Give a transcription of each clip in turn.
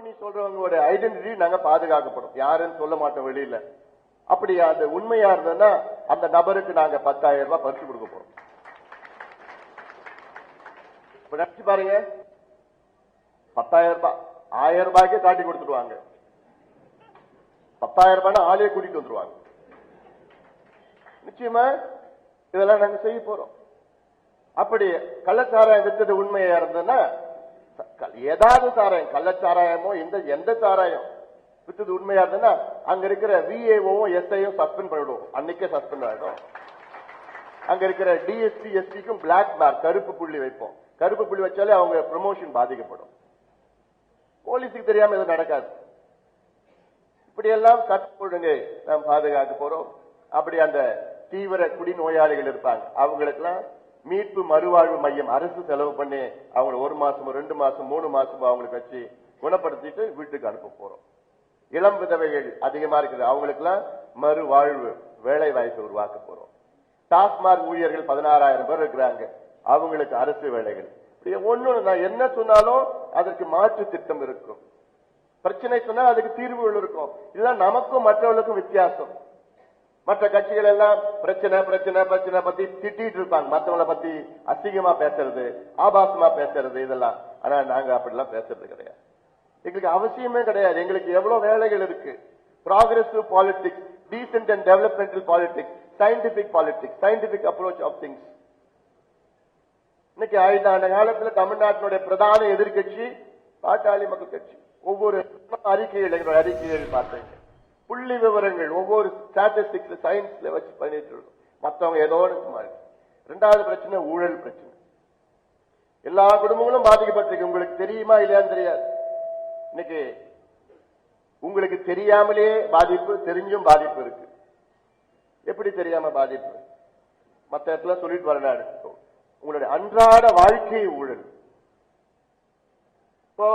பண்ணி சொல்றவங்களோட ஐடென்டிட்டி நாங்க பாதுகாக்கப்படும், யாருன்னு சொல்ல மாட்டோம் வெளியில. அப்படி அது உண்மையா இருந்ததுன்னா அந்த நபருக்கு நாங்க 10,000 ரூபாய் பரிசு கொடுக்க போறோம். நினைச்சு பாருங்க, 10,000 ரூபாய் 1000 ரூபாய்க்கே காட்டி கொடுத்துருவாங்க. 10,000 ரூபாய் ஆளையே கூட்டிட்டு வந்துருவாங்க. நிச்சயமா இதெல்லாம் நாங்க செய்ய போறோம். அப்படி கள்ளச்சாராயம் வித்தது உண்மையா இருந்ததுன்னா, ஏதாவது சாராயம், கள்ளச்சாராயமோ எந்த சாராயம் வித்தது உண்மையா இருந்ததுன்னா அங்க இருக்கிற விஏஓவும் எஸ்ஐயும் சஸ்பெண்ட் பண்ணிடுவோம். அன்னைக்கே சஸ்பெண்ட் ஆயிடும். அங்க இருக்கிற டிஎஸ்பி எஸ்பிக்கும் பிளாக் மார்க், கருப்பு புள்ளி வைப்போம். கருப்பு புள்ளி வச்சாலே அவங்க ப்ரமோஷன் பாதிக்கப்படும். போலீஸுக்கு தெரியாம இது நடக்காது. இப்படியெல்லாம் சட்ட ஒழுங்கை நாம் பாதுகாக்க போறோம். அப்படி அந்த தீவிர குடிநோயாளிகள் இருப்பாங்க, அவங்களுக்கெல்லாம் மீட்பு மறுவாழ்வு மையம் அரசு செலவு பண்ணி அவங்க 1 மாசம் 2 மாசம் 3 மாசம் அவங்களுக்கு வச்சு குணப்படுத்திட்டு வீட்டுக்கு அனுப்ப போறோம். இளம் விதவைகள் அதிகமா இருக்குது, அவங்களுக்கெல்லாம் மறுவாழ்வு வேலை வாய்ப்பு உருவாக்க போறோம். டாஸ்மாக் ஊழியர்கள் 16,000 பேர் இருக்கிறாங்க, அவங்களுக்கு அரசு வேலைகள். ஒண்ணு நான் என்ன சொன்னாலும் அதற்கு மாற்று திட்டம் இருக்கும். பிரச்சனை சொன்னா அதுக்கு தீர்வுகள் இருக்கும். இதுதான் நமக்கும் மற்றவர்களுக்கும் வித்தியாசம். மற்ற கட்சிகள் எல்லாம் பிரச்சனை பிரச்சனை பிரச்சனை பத்தி திட்டிட்டு இருப்பாங்க, மற்றவங்களை பத்தி அசிங்கமா பேசுறது, ஆபாசமா பேசுறது, இதெல்லாம். ஆனா நாங்க அப்படிலாம் பேசுறது கிடையாது. எங்களுக்கு அவசியமே கிடையாது. எங்களுக்கு எவ்வளவு வேலைகள் இருக்கு. Progressive politics, decent and developmental politics, scientific politics, scientific approach of things. இன்னைக்கு 5 ஆண்டு காலத்துல தமிழ்நாட்டினுடைய பிரதான எதிர்கட்சி பாட்டாளி மக்கள் கட்சி. ஒவ்வொரு அறிக்கைகள் பார்த்தீங்க, புள்ளி விவரங்கள், ஒவ்வொரு ஸ்டாட்டிஸ்டிக்ஸ் சயின்ஸ்ல வச்சு பண்ணிட்டு இருக்கோம். மற்றவங்க ஏதோ மாதிரி. 2வது பிரச்சனை ஊழல் பிரச்சனை. எல்லா குடும்பங்களும் பாதிக்கப்பட்டிருக்கு. உங்களுக்கு தெரியுமா இல்லையான்னு தெரியாது. இன்னைக்கு உங்களுக்கு தெரியாமலே பாதிப்பு, தெரிஞ்சும் பாதிப்பு இருக்கு. எப்படி தெரியாம பாதிப்பு? மற்ற இடத்துல சொல்லிட்டு வரலாறு உங்களுடைய அன்றாட வாழ்க்கை ஊழல். இப்போ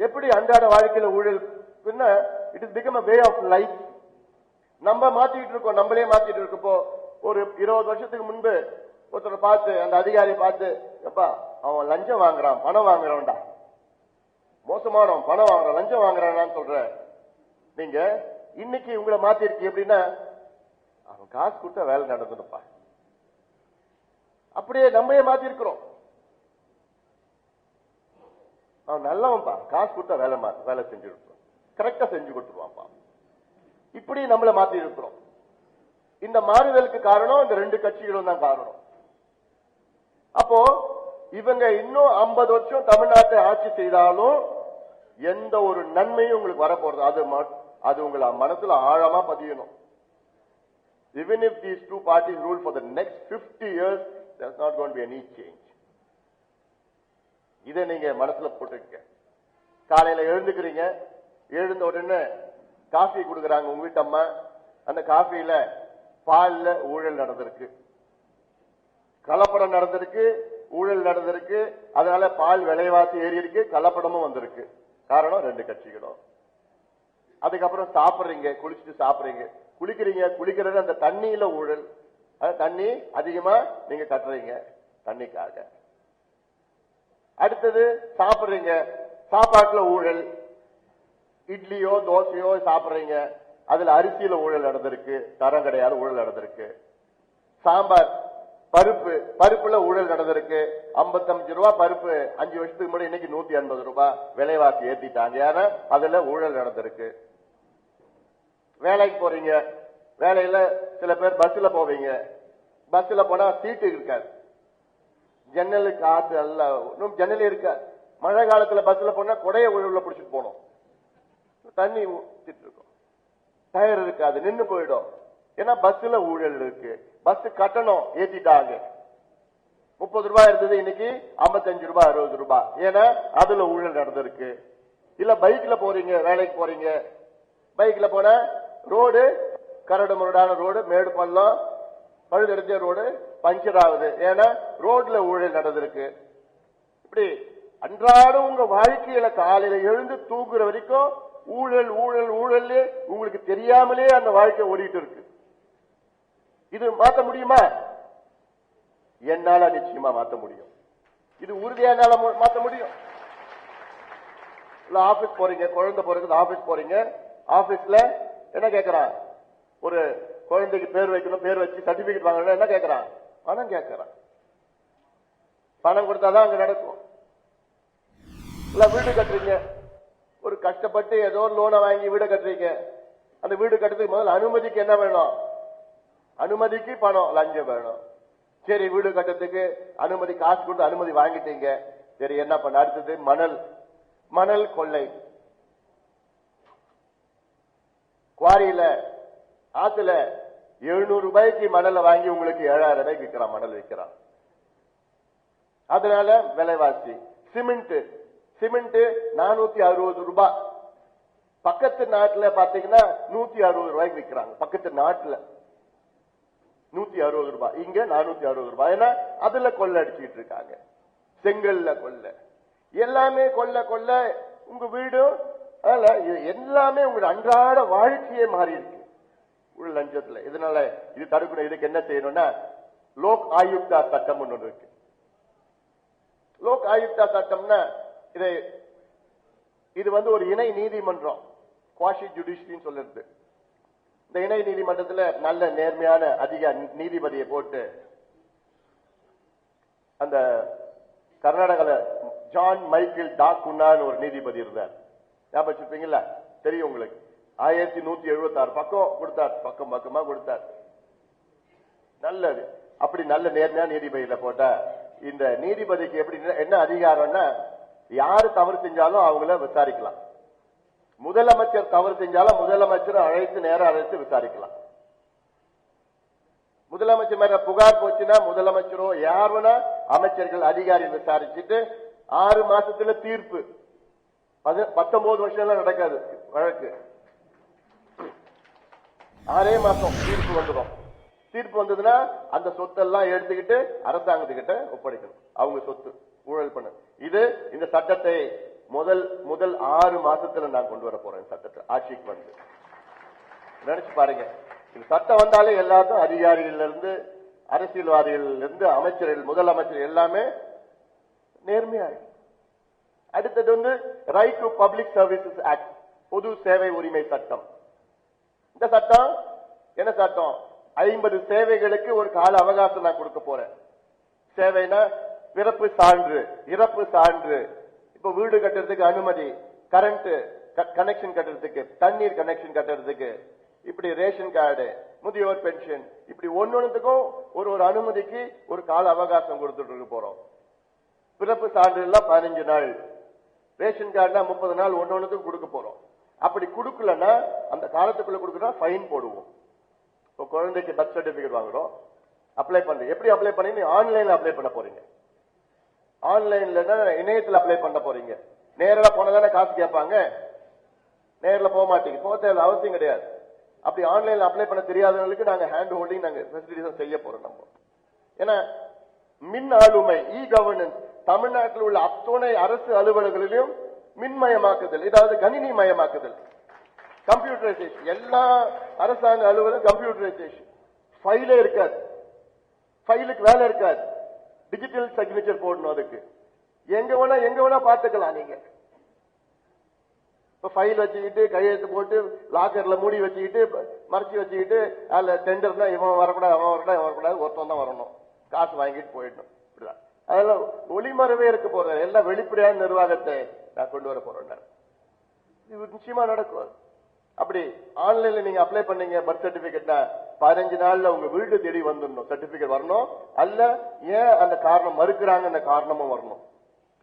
எப்படி அன்றாட வாழ்க்கையில ஊழல்? It is become a way of life. நம்ம மாத்திட்டு இருக்கோம், நம்மளே மாத்திட்டு இருக்கப்போ ஒரு 20 வருஷத்துக்கு முன்பு ஒருத்தரை பார்த்து, அந்த அதிகாரியை பார்த்து, எப்பா அவன் லஞ்சம் வாங்குறான், பணம் வாங்குறான்டா, மோசமானவன், பணம் வாங்குறான், லஞ்சம் வாங்குறான்னு சொல்ற. நீங்க இன்னைக்கு உங்களை மாத்திருக்கீங்க எப்படின்னா, அவன் காசு கொடுத்தா வேலை நடந்துப்பா. அப்படியே நம்மளே மாத்திருக்கிறோம். அவன் நல்லவன்பா, காசு கொடுத்தா வேலை செஞ்சு கொடுத்துருவான், கரெக்டா செஞ்சு கொடுத்துருவான்ப்பா. இப்படி நம்மளை மாத்தி இருக்கிறோம். இந்த மாறுதலுக்கு காரணம் இந்த 2 கட்சிகளும் தான் காரணம். அப்போ இவங்க இன்னும் 50 வருஷம் தமிழ்நாட்டை ஆட்சி செய்தாலும் எந்த ஒரு நன்மையும் உங்களுக்கு வரப்போறது, அது உங்களை மனசுல ஆழமா பதியணும். Even if these 2 parties rule for the next 50 years, there's not going to be any change. இதை நீங்க மனசுல போட்டுக்க. காலையில எழுந்துக்கிறீங்க, எழுந்த உடனே காஃபி கொடுக்கறாங்க உங்க வீட்டு அம்மா. அந்த காஃபியில பால்ல ஊழல் நடந்திருக்கு, கலப்படம் நடந்திருக்கு, ஊழல் நடந்திருக்கு. அதனால பால் விலைவாசி ஏறி இருக்கு, கலப்படமும் வந்திருக்கு. காரணம் 2 கட்சிகளும். அதுக்கப்புறம் சாப்பிடுறீங்க, குளிச்சுட்டு சாப்பிடுறீங்க, குளிக்கிறது அந்த தண்ணியில ஊழல். தண்ணி அதிகமா நீங்க கட்டுறீங்க தண்ணிக்காக. அடுத்தது சாப்பிடுறீங்க, சாப்பாட்டுல ஊழல். இட்லியோ தோசையோ சாப்பிடுறீங்க, அதுல அரிசியில ஊழல் நடந்திருக்கு, தரம் கிடையாது, ஊழல் நடந்திருக்கு. சாம்பார், பருப்புல ஊழல் நடந்திருக்கு. 55 ரூபாய் பருப்பு 5 வருஷத்துக்கு முன்னாடி இன்னைக்கு 180 ரூபாய் விலைவாசி ஏத்திட்டாங்க. ஏன்னா அதுல ஊழல் நடந்திருக்கு. வேலைக்கு போறீங்க, வேலையில சில பேர் பஸ்ல போவீங்க, பஸ்ல போனா சீட்டு இருக்காது, ஜன்னலு காத்து எல்லாம் ஜன்னலே இருக்காது. மழை காலத்துல பஸ்ல போனா கொடைய உள்ள பிடிச்சிட்டு போனோம், தண்ணி ஊத்திட்டு இருக்கும், டயர் இருக்காது, நின்று போயிடும். ஏன்னா பஸ்ல ஊழல் இருக்கு. பஸ் கட்டணம் ஏத்திட்டாங்க, 30 ரூபாய் இருந்தது இன்னைக்கு 55 ரூபாய் 60 ரூபாய். ஏன்னா அதுல ஊழல் நடந்திருக்கு. இல்ல பைக்ல போறீங்க, வேலைக்கு போறீங்க, பைக்ல போன ரோடு கரடு முரடான ரோடு, மேடு பள்ளம், பழுதடைஞ்ச ரோடு, பஞ்சர் ஆகுது. ஏன்னா ரோட்ல ஊழல் நடந்திருக்கு. இப்படி அன்றாடம் உங்க வாழ்க்கையில காலையில எழுந்து தூங்குற வரைக்கும் ஊழல் ஊழல் ஊழல் உங்களுக்கு தெரியாமலே அந்த வாழ்க்கை ஓடிட்டு இருக்கு. இது மாற்ற முடியுமா? என்னால நிச்சயமா மாற்ற முடியும். இது உறுதியா என்னால மாற்ற முடியும். இல்ல ஆபீஸ் போறீங்க, குழந்தை போறது ஆபீஸ் போறீங்க, ஆபீஸ்ல என்ன கேட்கறான்? ஒரு குழந்தைக்கு பேர் வைக்கணும், பேர் வச்சு சர்டிபிகேட் வாங்கணும், என்ன கேட்கறான்? பணம் கேட்கறான். பணம் கொடுத்தாதான் அங்க நடக்கும். இல்ல வீடு கட்டுறீங்க, ஒரு கஷ்டப்பட்டு ஏதோ லோனை வாங்கி வீடு கட்டுறீங்க, அந்த வீடு கட்டுறதுக்கு முதல்ல அனுமதிக்கு என்ன வேணும்? அனுமதிக்கு பணம், லஞ்சம் வேணும். சரி, வீடு கட்டுறதுக்கு அனுமதி காசு கொடுத்து அனுமதி வாங்கிட்டீங்க, சரி என்ன பண்ண? அடுத்தது மணல் கொள்ளை. குவாரியில ஆத்துல 700 ரூபாய்க்கு மணலை வாங்கி உங்களுக்கு 7000 ரூபாய்க்கு விற்கிறான், மணல் விற்கிறான். அதனால விலைவாசி. சிமெண்ட் 460 ரூபாய், பக்கத்து நாட்டுல பாத்தீங்கன்னா 160 ரூபாய்க்கு விற்கிறாங்க. பக்கத்து நாட்டுல 160 ரூபாய், இங்க 460 ரூபாய். ஏன்னா அதுல கொள்ள அடிச்சுட்டு இருக்காங்க. செங்கல்ல கொள்ள, எல்லாமே கொள்ள உங்க வீடு எல்லாமே உங்க அன்றாட வாழ்க்கையே மாறி இருக்கு உள்ள லஞ்சத்துல. இதனால இது தடுக்கணும். இதுக்கு என்ன செய்யணும்னா லோக் ஆயுக்தா சட்டம் ஒன்று இருக்கு. லோக் ஆயுக்தா சட்டம்னா இது ஒரு இணை நீதிமன்றம், குவாஷி ஜுடிஷியரின்னு சொல்லுறது. இந்த இணை நீதிமன்றத்தில் நல்ல நேர்மையான நீதிபதியை போட்டு, அந்த கர்நாடகால ஜான் மைக்கேல் டாக்குன்னான்னு ஒரு நீதிபதி இருந்தார், ஞாபகம் வச்சிருப்பீங்களா? தெரியும் உங்களுக்கு. 1176 பக்கம் கொடுத்தார், பக்கமா கொடுத்தார். நல்லது. அப்படி நல்ல நேர்மையான நீதிபதியில போட்டா இந்த நீதிபதிக்கு எப்படி என்ன அதிகாரம்னா, யாரு தவறு செஞ்சாலும் அவங்கள விசாரிக்கலாம். முதலமைச்சர் தவறு செஞ்சாலும் முதலமைச்சர் நேரம் அழைத்து விசாரிக்கலாம். முதலமைச்சர் மேல புகார் போச்சுன்னா முதலமைச்சரோ யாருன்னா அமைச்சர்கள் அதிகாரி விசாரிச்சுட்டு 6 மாசத்துல தீர்ப்பு. 19 வருஷம் நடக்காது வழக்கு, 6 மாசம் தீர்ப்பு வந்துடும். தீர்ப்பு வந்ததுன்னா அந்த சொத்தெல்லாம் எடுத்துக்கிட்டு அரசாங்கத்துக்கிட்ட ஒப்படைக்கணும். அவங்க சொத்து ஊழல் பண்ண. இந்த சட்டத்தை முதல் 6 மாசத்துல நான் கொண்டு வர போறேன். சட்டத்தை ஆட்சிக்கு வந்து நினைச்சு பாருங்க. இந்த சட்டம் வந்தாலே எல்லாரும் அதிகாரிகள் இருந்து அரசியல்வாதிகள் இருந்து அமைச்சர்கள் முதலமைச்சர் எல்லாமே நேர்மையா. அடுத்தது right to public services act, பொது சேவை உரிமை சட்டம். இந்த சட்டம் என்ன சட்டம்? 50 சேவைகளுக்கு ஒரு கால அவகாசம் நான் கொடுக்க போறேன். சேவைனா பிறப்பு சான்று, இறப்பு சான்று, இப்ப வீடு கட்டுறதுக்கு அனுமதி, கரண்ட் கனெக்ஷன் கட்டுறதுக்கு, தண்ணீர் கனெக்ஷன் கட்டுறதுக்கு, இப்படி ரேஷன் கார்டு, முதியோர் பென்ஷன், இப்படி ஒன்னொன்னுக்கும் ஒரு அனுமதிக்கு ஒரு கால அவகாசம் கொடுத்துட்டு போறோம். பிறப்பு சான்று எல்லாம் 15 நாள், ரேஷன் கார்டுனா 30 நாள் ஒன்னொன்னுக்கும் கொடுக்க போறோம். அப்படி கொடுக்கலன்னா அந்த காலத்துக்குள்ள கொடுக்கறா ஃபைன் போடுவோம். இப்போ குழந்தைக்கு பர்த் சர்டிபிகேட் வாங்குறோம், அப்ளை பண்றீங்க. எப்படி அப்ளை பண்ணி? ஆன்லைன்ல அப்ளை பண்ண போறீங்க. ஆன்லைன்ல இணையத்தில் அப்ளை பண்ண போறீங்க. நேரில் போனதானே காசு கேட்பாங்க, நேரில் போக மாட்டீங்க, போக தேவை அவசியம் கிடையாது. அப்படி ஆன்லைன்ல அப்ளை பண்ண தெரியாதவங்களுக்கு நாங்க ஹேண்ட் ஹோல்டிங் நாங்க ஃபெசிலிட்டிஸ் செய்ய போறோம். நம்ம ஏன்னா மின் ஆளுமை, இ கவர்னன்ஸ், தமிழ்நாட்டில் உள்ள அத்தனை அரசு அலுவலகங்களிலும் மின்மயமாக்குதல், இதாவது கணினி மயமாக்குதல், கம்ப்யூட்டரைசேஷன். எல்லா அரசாங்க அலுவலகம் கம்ப்யூட்டரைசேஷன். ஃபைலே இருக்காது, ஃபைலுக்கு வேலை இருக்காது, டிஜிட்டல் சிக்னேச்சர் போடணும். அதுக்கு எங்க வேணா பார்த்துக்கலாம். நீங்க இப்ப ஃபைல் வச்சுக்கிட்டு கையெழுத்து போட்டு லாக்கர்ல மூடி வச்சுக்கிட்டு மறைச்சு வச்சுக்கிட்டு அதுல டெண்டர்னா இவன் வரக்கூடாது, அவன் வரக்கூடாது, ஒருத்தன் தான் வரணும், காசு வாங்கிட்டு போயிடணும். அதெல்லாம் ஒளிமறைவே இருக்க போற. எல்லாம் வெளிப்படையான நிர்வாகத்தை நான் கொண்டு வர போறேன். இது நிச்சயமா நடக்கும். அப்படி ஆன்லைன்ல நீங்க அப்ளை பண்ணீங்க பர்த் சர்டிபிகேட்னா 15 நாள்ல உங்க வீடு தேடி வந்துடணும். சர்டிபிகேட் வரணும். அல்ல ஏன் அந்த காரணம் மறுக்கிறாங்க, அந்த காரணமும் வரணும்.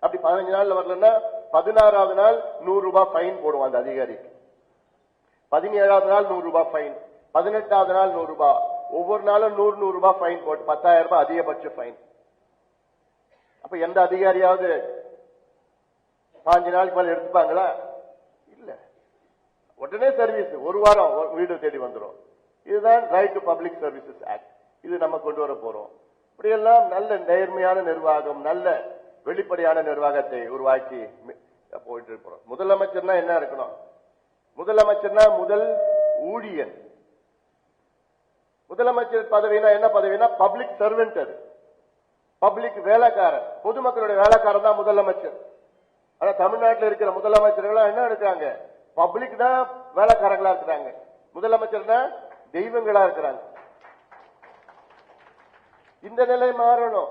அப்படி 15 நாள்ல வரலன்னா 16வது நாள் 100 ரூபாய் ஃபைன் போடுவோம் அந்த அதிகாரிக்கு. 17வது நாள் 100 ரூபாய் ஃபைன், 18வது நாள் 100 ரூபாய், ஒவ்வொரு நாளும் 100 ரூபாய் ஃபைன் போட்டு 10,000 ரூபாய் அதிகபட்ச ஃபைன். அப்ப எந்த அதிகாரியாவது 5 நாளுக்கு மேல எடுத்துப்பாங்களா? இல்ல, உடனே சர்வீஸ், ஒரு வாரம் வீடு தேடி வந்துடும். இதுதான் right to public services act. இது நம்ம கொண்டு வர போறோம். இப்படியெல்லாம் நல்ல நேர்மையான நிர்வாகம், நல்ல வெளிப்படையான நிர்வாகத்தை உருவாக்கி போயிட்டு இருக்கிறோம். முதலமைச்சர்னா என்ன இருக்கணும்? முதலமைச்சர்னா முதல் ஊழியன். முதலமைச்சர் பதவினா என்ன பதவினா? Public servant. அது பப்ளிக் வேலைக்காரன், பொதுமக்களுடைய வேலைக்காரன் தான் முதலமைச்சர். ஆனா தமிழ்நாட்டில் இருக்கிற முதலமைச்சர்கள் என்ன இருக்காங்க? பப்ளிக் தான் வேலைக்காரங்களா இருக்கிறாங்க, முதலமைச்சர் தான் தெய்வங்களா இருக்கிறாங்க. இந்த நிலை மாறணும்.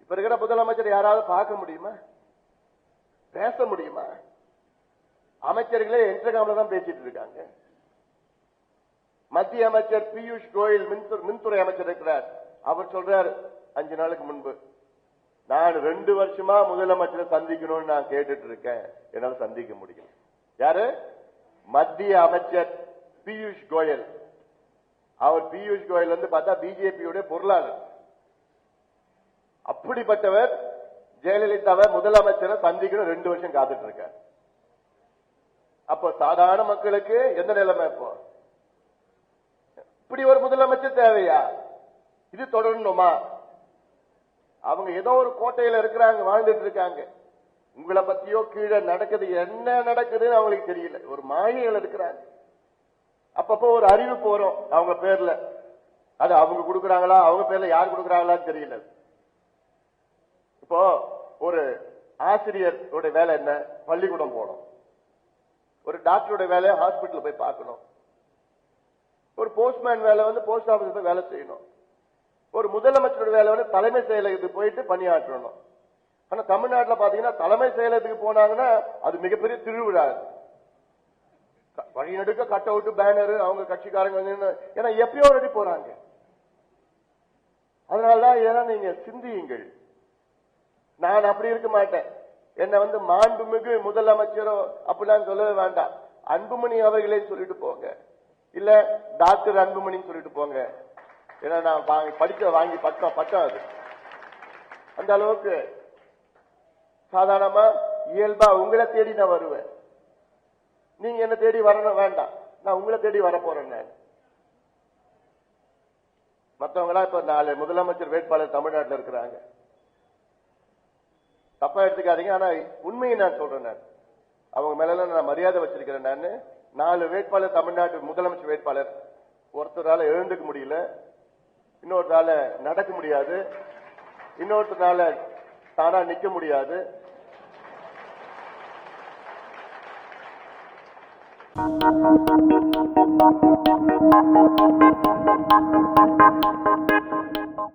இப்ப இருக்கிற முதலமைச்சர் யாராவது பார்க்க முடியுமா? பேச முடியுமா? அமைச்சர்களே இன்டர்காம்ல தான் பேசிட்டு இருக்காங்க. மத்திய அமைச்சர் பியூஷ் கோயல் மின்துறை அமைச்சர் இருக்கிறார். அவர் சொல்றார் 5 நாளுக்கு முன்பு, நான் 2 வருஷமா முதலமைச்சரை சந்திக்கணும்னு நான் கேட்டுட்டு இருக்கேன், என்னால சந்திக்க முடியல. யாரு? மத்திய அமைச்சர் பியூஷ் கோயல். அவர் பியூஷ் கோயல் வந்து பார்த்தா பிஜேபியோட பொருளாளர். அப்படிப்பட்டவர் ஜெயலலிதாவை முதலமைச்சரை சந்திக்கணும் 2 வருஷம் காத்துட்டு இருக்கார். அப்போ சாதாரண மக்களுக்கு எந்த நிலைமை? இப்போ இப்படி ஒரு முதலமைச்சர் தேவையா? இது தொடரணுமா? அவங்க ஏதோ ஒரு கோட்டையில இருக்கிறாங்க, வாழ்ந்துட்டு இருக்காங்க. உங்களை பத்தியோ கீழே நடக்குது, என்ன நடக்குதுன்னு அவங்களுக்கு தெரியல. ஒரு மாயைகள் இருக்கிறாங்க. அப்பப்போ ஒரு அறிவிப்பு வரும் அவங்க பேர்ல, அது அவங்க கொடுக்கறாங்களா, அவங்க பேர்ல யார் கொடுக்கறாங்களான்னு தெரியல. இப்போ ஒரு ஆசிரியர் வேலை என்ன? பள்ளிக்கூடம் போகணும். ஒரு டாக்டரோட வேலை ஹாஸ்பிட்டல் போய் பார்க்கணும். ஒரு போஸ்ட்மேன் வேலை வந்து போஸ்ட் ஆபீஸ் போய் வேலை செய்யணும். ஒரு முதலமைச்சரோட வேலை வந்து தலைமை செயலகத்துக்கு போயிட்டு பணியாற்றணும். ஆனா தமிழ்நாட்டில் பாத்தீங்கன்னா தலைமை செயலகத்துக்கு போனாங்கன்னா அது மிகப்பெரிய திருவிழா. வழிநடுக்க கட் அவுட், பேனர், அவங்க கட்சிக்காரங்க ஏன்னா எப்பயோ ரெடி போறாங்க. அதனாலதான் இதெல்லாம் நீங்க சிந்தியுங்கள். நான் அப்படி இருக்க மாட்டேன். என்ன வந்து மாண்புமிகு முதலமைச்சரோ அப்படிலாம் சொல்லவே வேண்டாம். அன்புமணி அவர்களே சொல்லிட்டு போங்க, இல்ல டாக்டர் அன்புமணின்னு சொல்லிட்டு போங்க. ஏன்னா நான் வாங்கி பட்டம் அது. அந்த அளவுக்கு சாதாரணமா இயல்பா உங்களை தேடி நான் வருவேன். நீங்க என்ன தேடி வரணும் வேண்டாம், நான் உங்களை தேடி வர போறேன். நான் மற்றவங்களா இப்ப 4 முதலமைச்சர் வேட்பாளர் தமிழ்நாட்டில் இருக்கிறாங்க. தப்பா எடுத்துக்காதீங்க. ஆனா உண்மையை நான் சொல்றேன். நான் அவங்க மேல நான் மரியாதை வச்சிருக்கிறேன். நான் 4 வேட்பாளர் தமிழ்நாட்டு முதலமைச்சர் வேட்பாளர், ஒருத்தரால எழுந்துக்க முடியல, இன்னொருத்தால நடக்க முடியாது, இன்னொருத்தனால தானா நிக்க முடியாது. Thank you.